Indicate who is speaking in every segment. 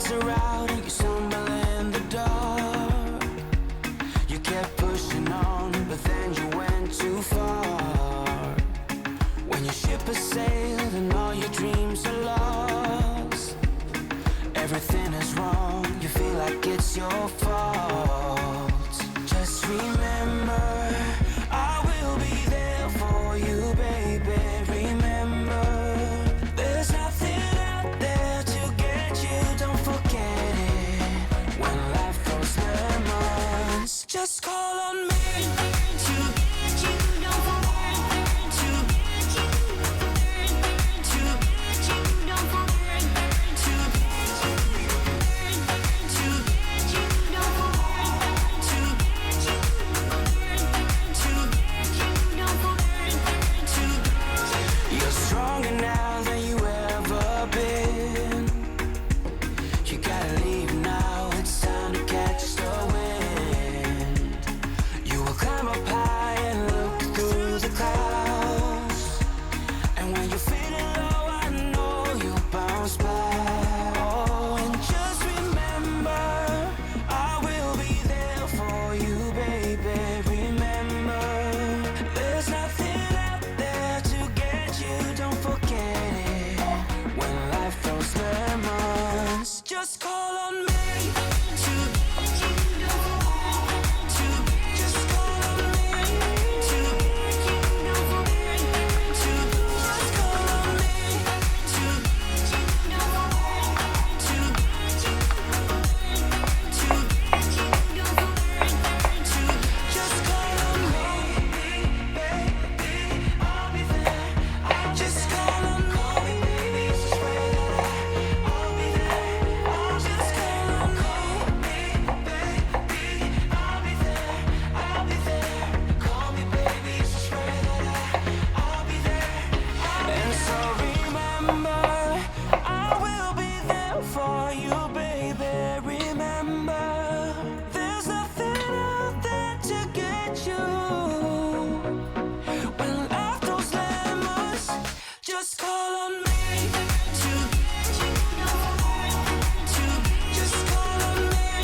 Speaker 1: lights are out and you stumble in the dark. You kept pushing on, but then you went too far. When your ship has sailed and all your dreams are lost, everything is wrong, you feel like it's your fault. Just remember, I will be there for you, baby. Remember, there's nothing out there to get you, don't forget it. When life throws lemons, just call on me to get you, don't forget to get you, to get you, don't forget to get you, to get you, don't forget to get you, to get you, don't forget to get you. You're stronger now than you ever been. You gotta leave now, it's time to catch the wind. You will climb up high and look through the clouds. And when you're feeling low, I know you'll bounce back. Oh, and just remember, I will be there for you, baby. Remember, there's nothing out there to get you, don't forget it. When life throws lemons, just call on me to get you, don't forget to just call on me to get you, don't forget to just call on me to get you, don't forget to get you, to get you, don't forget to just call on me, baby, I'll be there. Just call on me, baby, swear that I'll be there. I'll just call on me, baby, I'll be there. I'll be there. Call me, baby, swear that I'll be there. And so remember, I will be there for you, baby. Remember, there's nothing out there to get you. When life throws lemons, just call on me to get you, don't forget to just call on me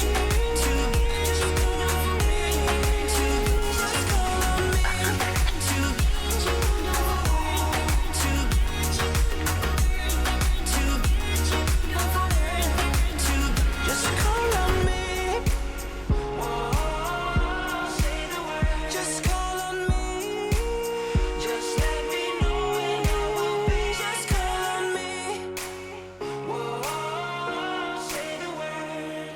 Speaker 1: to get you, don't forget to just call on me to get you, don't forget to get you, to get you, don't forget to just call on me. Whoa, say the word. Just call on me. Just let me know and I will be. Just call on me. Whoa, say the word.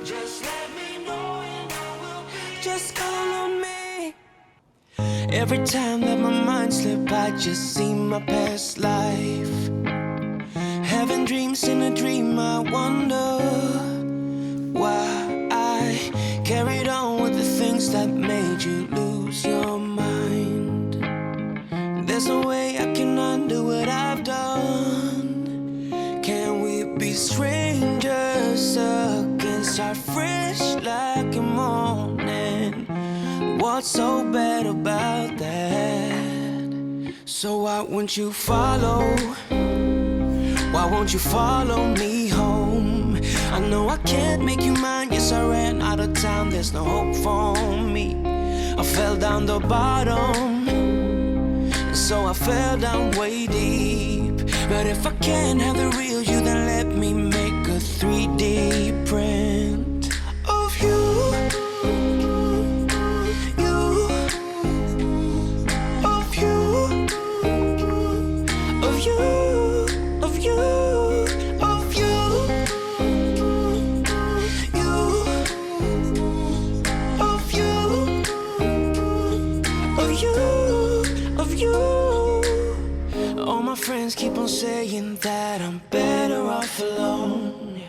Speaker 1: Just let me know and I will be. Just call on me. Every time that my mind slip, I just see my past life. Having dreams in a dream, I wonder why I carried on with the things that made you lose your mind. There's no way I can undo what I've done. Can we be strangers again? Start fresh like a morning. What's so bad about that? So why won't you follow? Why won't you follow me home? I know I can't make you mine. Yes, I ran out of time. There's no hope for me. I fell down the bottom, so I fell down way deep. But if I can't have the real you, then let me make a 3D print of you. Of you, of you, of you, of you, you, of you, of you, of you. All my friends keep on saying that I'm better off alone.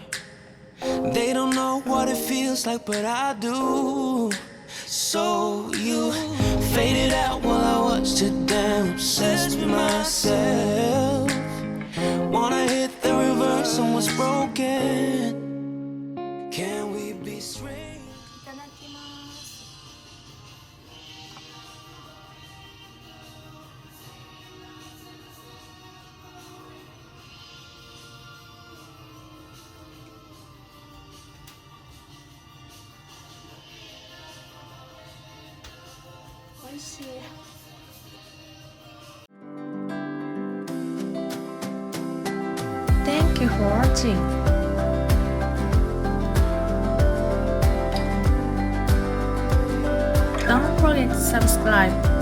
Speaker 1: They don't know what it feels like, but I do. So you faded out while I watched it down, obsessed with myself. Wanna hit the reverse on what's broken. Can we be straight?
Speaker 2: いただきます。味しい。
Speaker 3: Thank you for watching. Don't forget to subscribe.